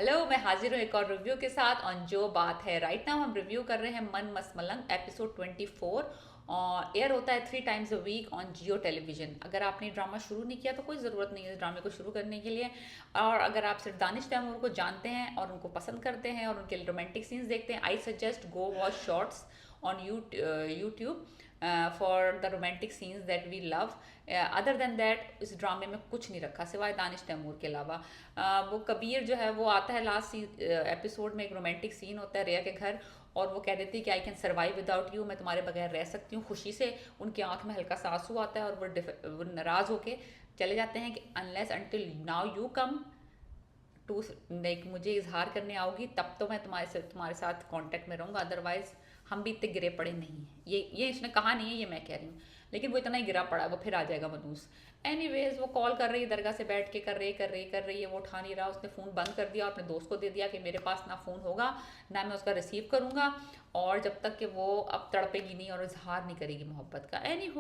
Hello, मैं हाजिर हूँ एक और रिव्यू के साथ ऑन जो बात है। राइट नाउ हम रिव्यू कर रहे हैं मन मस्त मलंग एपिसोड 24 और एयर होता है 3 times a week on Geo television. अगर आपने ड्रामा शुरू नहीं किया तो कोई ज़रूरत नहीं है इस ड्रामे को शुरू करने के लिए। और अगर आप सिर्फ दानिश तैमूर को जानते हैं और उनको पसंद करते हैं और उनके रोमांटिक सीन्स देखते हैं, I suggest go watch shorts on YouTube for the romantic scenes that we love. Other than that इस ड्रामे में कुछ नहीं रखा सिवाय दानिश तैमूर के अलावा। वो कबीर जो है वो आता है लास्ट एपिसोड में, एक रोमांटिक सीन होता है रिया के घर और वो कह देती है कि I can survive without you, मैं तुम्हारे बगैर रह सकती हूँ खुशी से। उनकी आंख में हल्का सा आंसू आता है और वो नाराज़ होके चले जाते हैं कि unless until now you come to like मुझे इजहार करने आओगी तब तो मैं तुम्हारे साथ कांटेक्ट में रहूँगा, अदरवाइज हम भी इतने गिरे पड़े नहीं हैं। ये इसने कहा नहीं है, ये मैं कह रही हूँ, लेकिन वो इतना ही गिरा पड़ा है, वो फिर आ जाएगा मनूस। एनीवेज वो कॉल कर रही है दरगाह से बैठ के, कर रही है, वो उठा नहीं रहा। उसने फ़ोन बंद कर दिया, अपने दोस्त को दे दिया कि मेरे पास ना फ़ोन होगा ना मैं उसका रिसीव करूँगा, और जब तक कि वो अब तड़पेगी नहीं और इजहार नहीं करेगी मोहब्बत का। एनी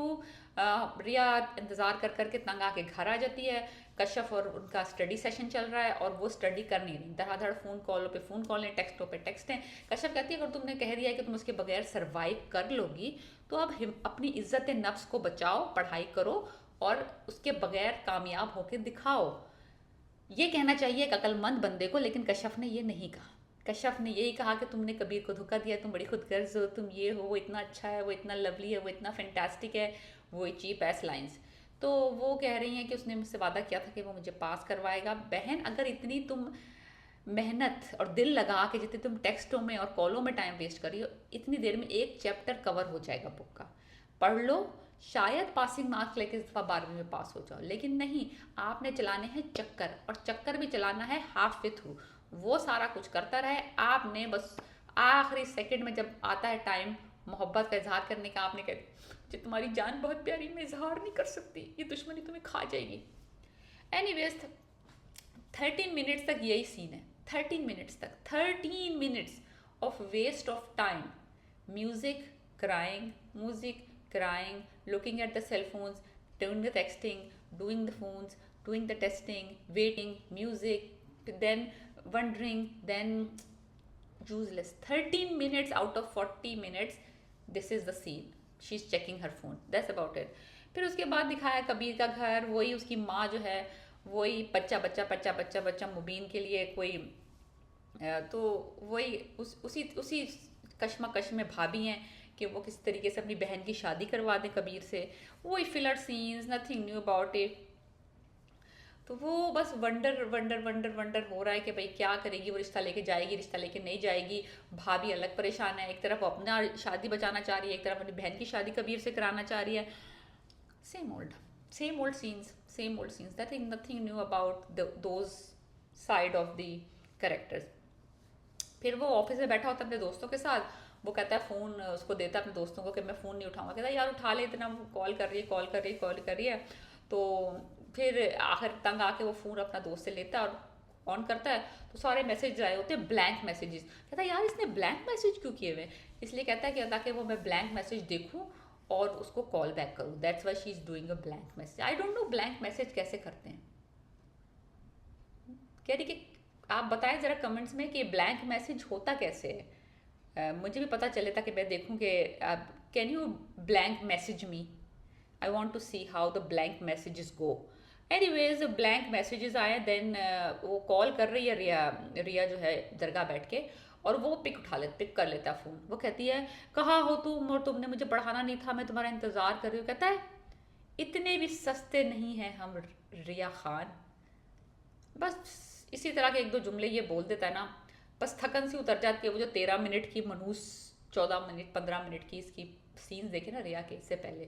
रिया इंतज़ार कर करके तंग आके घर आ जाती है। कश्यप और उनका स्टडी सेशन चल रहा है और वो स्टडी करनी नहीं, धड़ाधड़ फ़ोन कॉलों पे फ़ोन कॉलें, टेक्स्टों पे टेक्स्टें। कश्यप कहती है अगर तुमने कह दिया है कि तुम उसके बगैर सर्वाइव कर लोगी तो अब अपनी इज्जत नफ्स को बचाओ, पढ़ाई करो और उसके बगैर कामयाब होकर दिखाओ। ये कहना चाहिए एक अक्लमंद बंदे को, लेकिन कश्यप ने ये नहीं कहा। कश्यप ने यही कहा कि तुमने कबीर को धोखा दिया, तुम बड़ी खुदगर्ज हो, तुम ये हो, वो इतना अच्छा है, वो इतना लवली है, वो इतना फैंटास्टिक है, वो चीप एस लाइंस। तो वो कह रही हैं कि उसने मुझसे वादा किया था कि वो मुझे पास करवाएगा। बहन, अगर इतनी तुम मेहनत और दिल लगा के जितने तुम टेक्स्टों में और कॉलों में टाइम वेस्ट करी हो, इतनी देर में एक चैप्टर कवर हो जाएगा बुक का, पढ़ लो, शायद पासिंग मार्क्स लेके इस दफा 12वीं में पास हो जाओ। लेकिन नहीं, आपने चलाने हैं चक्कर, और चक्कर भी चलाना है हाफ वे थ्रू। वो सारा कुछ करता रहे, आपने बस आखिरी सेकंड में जब आता है टाइम मोहब्बत का इजहार करने का, आपने कह जी तुम्हारी जान बहुत प्यारी, मैं इजहार नहीं कर सकती, ये दुश्मनी तुम्हें खा जाएगी। एनीवेज 13 मिनट्स तक यही सीन है। 13 मिनट्स तक, 13 minutes of waste of time. Music, crying, music, crying, looking at the cell phones, doing the texting, doing the phones, doing the testing, waiting, music, then wondering, then useless. 13 minutes out of 40 minutes, this is the scene. She's checking her phone. That's about it. फिर उसके बाद दिखाया कबीर का घर, वही उसकी माँ जो है, वही बच्चा बच्चा बच्चा बच्चा बच्चा मुबीन के लिए कोई तो वही उसी उसी कश्मकश में भाभी हैं कि वो किस तरीके से अपनी बहन की शादी करवा दें कबीर से। वही filler scenes, nothing knew about it. तो वो बस वंडर वंडर वंडर वंडर हो रहा है कि भाई क्या करेगी, वो रिश्ता लेके जाएगी, रिश्ता लेके नहीं जाएगी। भाभी अलग परेशान है, एक तरफ वो अपना शादी बचाना चाह रही है, एक तरफ अपनी बहन की शादी कबीर से कराना चाह रही है। Same old, same old scenes, same old scenes, nothing knew about those side of the characters. फिर वो ऑफिस में बैठा होता है अपने दोस्तों के साथ, वो कहता है फ़ोन उसको देता है अपने दोस्तों को कि मैं फ़ोन नहीं उठाऊंगा। कहता है यार उठा ले, इतना कॉल कर रही है, कॉल कर रही है, कॉल कर रही है। तो फिर आखिर तंग आके वो फ़ोन अपना दोस्त से लेता है और ऑन करता है तो सारे मैसेज आए होते हैं, ब्लैंक मैसेजेस। कहता है यार इसने ब्लैंक मैसेज क्यों किए हुए, इसलिए कहता है कि ताकि वो मैं ब्लैंक मैसेज देखूँ और उसको कॉल बैक करूँ। That's why she is doing a blank message. I don't know blank message कैसे करते हैं। कह रही कि आप बताएं ज़रा कमेंट्स में कि ब्लैंक मैसेज होता कैसे है। मुझे भी पता चले ताकि मैं देखूं कि can you blank message me, I want to see how the blank messages go. Anyways blank messages आए, देन वो कॉल कर रही है रिया, रिया जो है दरगाह बैठ के, और वो पिक कर लेता है फ़ोन। वो कहती है कहाँ हो तुम, और तुमने मुझे पढ़ाना नहीं था, मैं तुम्हारा इंतज़ार कर रही हूँ। कहता है इतने भी सस्ते नहीं हैं हम रिया खान। बस इसी तरह के एक दो जुमले ये बोल देता है ना, बस थकन सी उतर जाती है। वो जो 13 मिनट की मनूस, 14 मिनट 15 मिनट की इसकी सीन्स देखे ना रिया के, इससे पहले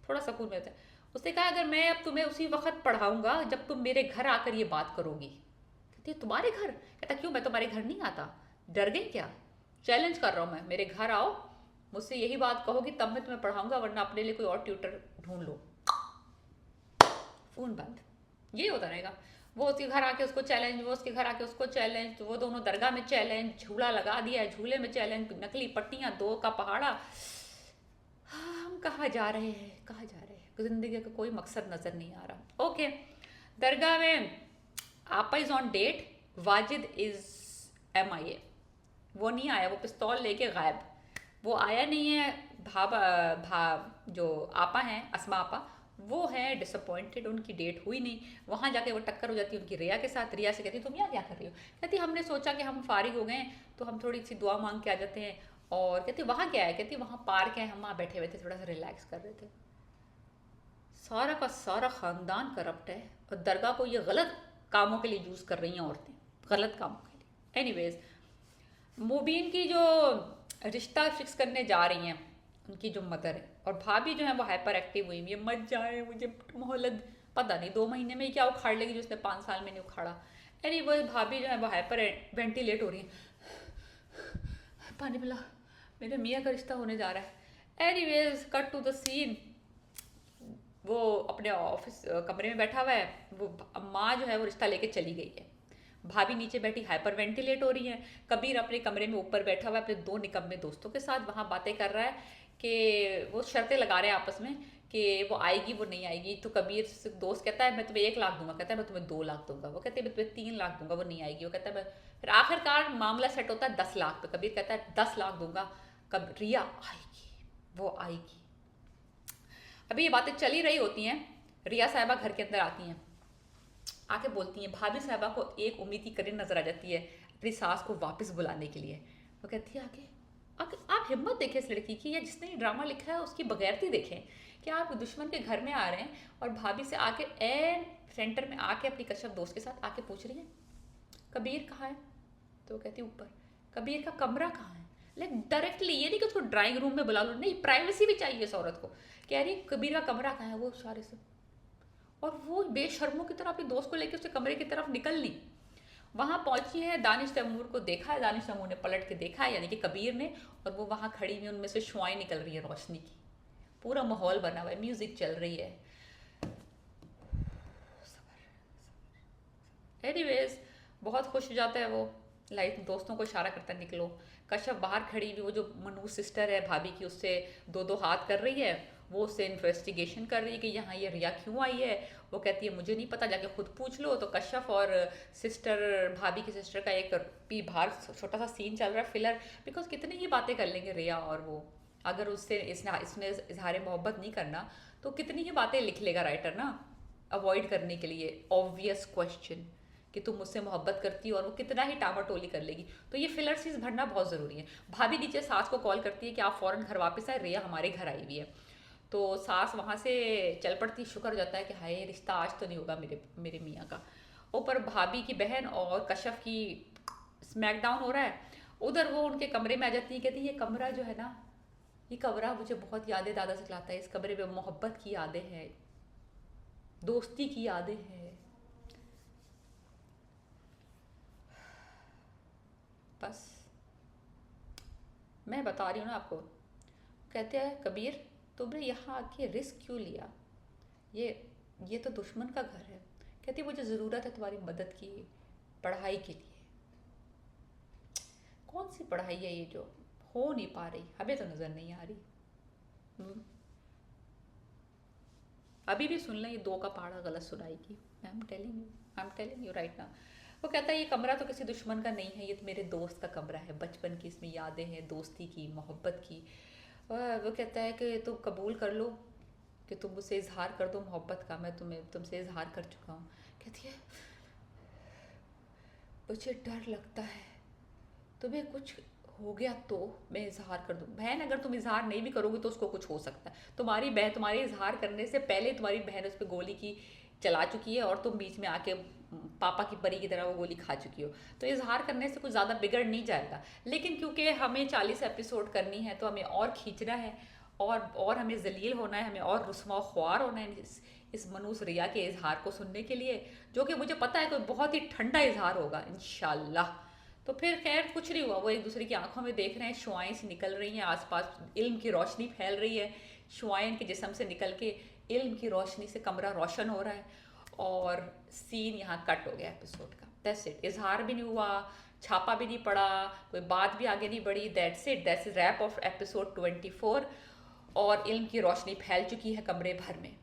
थोड़ा सुकून मिलता है। उसने कहा अगर मैं अब तुम्हें उसी वक्त पढ़ाऊंगा जब तुम मेरे घर आकर ये बात करोगी। कहती है तुम्हारे घर? कहता क्यों, मैं तुम्हारे घर नहीं आता, डर गई क्या? चैलेंज कर रहा हूँ मैं, मेरे घर आओ, मुझसे यही बात कहोगी तब मैं तुम्हें पढ़ाऊंगा, वरना अपने लिए कोई और ट्यूटर ढूंढ लो। फ़ोन बंद। ये होता रहेगा। वो उसके घर आके उसको चैलेंज, वो उसके घर आके उसको चैलेंज, तो वो दोनों दरगाह में चैलेंज, झूला लगा दिया है, झूले में चैलेंज, नकली पट्टियाँ, दो का पहाड़ा। हाँ, हम कहाँ जा रहे हैं, कहाँ जा रहे हैं, जिंदगी का कोई मकसद नजर नहीं आ रहा। ओके, दरगाह में Aapa is on date Wajid is MIA। वो नहीं आया, वो पिस्तौल लेके गायब। वो आया नहीं है। भाभा भा जो आपा हैं, अस्मा आपा, वो है डिसअपॉइंटेड, उनकी डेट हुई नहीं। वहाँ जाके वो टक्कर हो जाती है उनकी रिया के साथ। रिया से कहती तुम यहाँ क्या कर रही हो? कहती हमने सोचा कि हम फारिग हो गए हैं तो हम थोड़ी सी दुआ मांग के आ जाते हैं। और कहती वहाँ क्या है? कहती वहाँ पार्क है, हम वहाँ बैठे हुए थे, थोड़ा सा रिलैक्स कर रहे थे। सारा का सारा ख़ानदान करप्ट है और दरगाह को ये गलत कामों के लिए यूज़ कर रही हैं औरतें, गलत कामों के लिए। एनीवेज, मुबीन की जो रिश्ता फिक्स करने जा रही हैं, उनकी जो मदर है और भाभी जो है वो हाइपर एक्टिव हुई हुई है। मत जाए, मुझे मोहलत, पता नहीं 2 महीने में क्या उखाड़ लेगी जो उसने 5 साल में नहीं उखाड़ा। एनीवेज, भाभी जो है वो हाइपर वेंटिलेट हो रही है। पानी पिला, मेरे मियाँ का रिश्ता होने जा रहा है। Anyways, cut to the scene. वो अपने ऑफिस कमरे में बैठा हुआ है। वो माँ जो है वो रिश्ता लेके चली गई है। भाभी नीचे बैठी हाइपर वेंटिलेट हो रही है। कबीर अपने कमरे में ऊपर बैठा हुआ है अपने 2 निकम्मे दोस्तों के साथ, वहाँ बातें कर रहा है कि वो शर्तें लगा रहे हैं आपस में कि वो आएगी, वो नहीं आएगी। तो कबीर से दोस्त कहता है मैं तुम्हें 1 लाख दूंगा, कहता है मैं तुम्हें 2 लाख दूंगा। वो कहते हैं मैं तुम्हें 3 लाख दूंगा, वो नहीं आएगी। वो कहता है मैं, फिर आखिरकार मामला सेट होता है 10 लाख पे। कबीर कहता है 10 लाख दूंगा, कब रिया आएगी, वो आएगी। अभी ये बातें चली रही होती हैं, रिया साहिबा घर के अंदर आती हैं, आके बोलती हैं। भाभी साहिबा को एक उम्मीद की किरण नजर आ जाती है अपनी सास को वापस बुलाने के लिए। वो कहती है आके आके आप हिम्मत देखें इस लड़की की, या जिसने ये ड्रामा लिखा है उसकी बगैरती देखें कि आप दुश्मन के घर में आ रहे हैं और भाभी से आके एन सेंटर में आके अपनी कश्यप दोस्त के साथ आके पूछ रही हैं कबीर कहाँ है? तो वो कहती है ऊपर। कबीर का कमरा कहाँ है? लाइक डायरेक्टली, ये नहीं कि उसको ड्राइंग रूम में बुला लो, नहीं, प्राइवेसी भी चाहिए इस औरत को। कह रही है कबीर का कमरा कहाँ है? वो इशारे से। और वो बेशर्मों की तरह अपने दोस्त को लेकर उसके कमरे की तरफ निकल ली। वहां पहुंची है, दानिश तैमूर को देखा है, दानिश तैमूर ने पलट के देखा है, यानी कि कबीर ने, और वो वहां खड़ी हुई, उनमें से शुआएं निकल रही है रोशनी की। पूरा माहौल बना हुआ है, म्यूजिक चल रही है। एनीवेज, बहुत खुश हो जाता है वो, लाइक दोस्तों को इशारा करता है निकलो। कश्यप बाहर खड़ी हुई, वो जो मनूस सिस्टर है भाभी की, उससे दो दो हाथ कर रही है। वो उससे इन्वेस्टिगेशन कर रही है कि यहाँ ये रिया क्यों आई है। वो कहती है मुझे नहीं पता, जाके खुद पूछ लो। तो कश्यप और सिस्टर, भाभी की सिस्टर का एक भी बाहर छोटा सा सीन चल रहा है, फिलर। बिकॉज कितनी ही बातें कर लेंगे रिया और वो, अगर उससे इसने इजहार मोहब्बत नहीं करना तो कितनी ही बातें लिख लेगा राइटर ना, अवॉइड करने के लिए ऑब्वियस क्वेश्चन कि तुम मुझसे मोहब्बत करती हो, और वो कितना ही टामाटोली कर लेगी। तो ये फिलर सीज भरना बहुत ज़रूरी है। भाभी नीचे सास को कॉल करती है कि आप फ़ौरन घर वापस आए, रिया हमारे घर आई हुई है। तो सास वहाँ से चल पड़ती, शुक्र हो जाता है कि हाय रिश्ता आज तो नहीं होगा मेरे मेरे मियाँ का। ऊपर भाभी की बहन और कश्यप की स्मैकडाउन हो रहा है। उधर वो उनके कमरे में आ जाती है, कहती है ये कमरा जो है ना, ये कमरा मुझे बहुत यादें दादा से लाता है। इस कमरे में मोहब्बत की यादें हैं, दोस्ती की यादें हैं। बस मैं बता रही हूँ ना आपको। कहते हैं कबीर तुमने यहाँ आके रिस्क क्यों लिया? ये ये तो दुश्मन का घर है। कहती मुझे ज़रूरत है तुम्हारी मदद की, पढ़ाई के लिए। कौन सी पढ़ाई है ये जो हो नहीं पा रही, हमें तो नज़र नहीं आ रही। हम्म, अभी भी सुन लें, ये 2 का पहाड़ा गलत सुनाएगी। I am telling you right now. वो कहता है ये कमरा तो किसी दुश्मन का नहीं है, ये तो मेरे दोस्त का कमरा है, बचपन की इसमें यादें हैं, दोस्ती की, मोहब्बत की। वो कहता है कि तुम कबूल कर लो कि तुम मुझसे इजहार कर दो मोहब्बत का, मैं तुम्हें तुमसे इजहार कर चुका हूँ। कहती है मुझे डर लगता है तुम्हें कुछ हो गया तो मैं इजहार कर दूँ। बहन अगर तुम इजहार नहीं भी करोगे तो उसको कुछ हो सकता है। तुम्हारी बहन, तुम्हारे इजहार करने से पहले तुम्हारी बहन उस पर गोली की चला चुकी है और तुम बीच में आके पापा की परी की तरह वो गोली खा चुकी हो। तो इजहार करने से कुछ ज़्यादा बिगड़ नहीं जाएगा। लेकिन क्योंकि हमें 40 एपिसोड करनी है तो हमें और खींचना है, और हमें जलील होना है, हमें और रुस्वा ख्वार होना है इस मनूस रिया के इजहार को सुनने के लिए, जो कि मुझे पता है कि बहुत ही ठंडा इजहार होगा इंशाल्लाह। तो फिर खैर कुछ नहीं हुआ, वो एक दूसरे की आंखों में देख रहे हैं, शुआएं सी निकल रही हैं आसपास, इल्म की रोशनी फैल रही है, शुआएं इनके जिस्म से निकल के इल्म की रोशनी से कमरा रोशन हो रहा है। और सीन यहाँ कट हो गया एपिसोड का। That's it. इजहार भी नहीं हुआ, छापा भी नहीं पड़ा, कोई बात भी आगे नहीं बढ़ी। That's it, that's wrap of episode 24। और इल्म की रोशनी फैल चुकी है कमरे भर में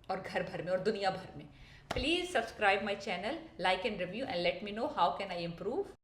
और घर भर में और दुनिया भर में। Please subscribe my channel, like and review, and let me know how can I improve.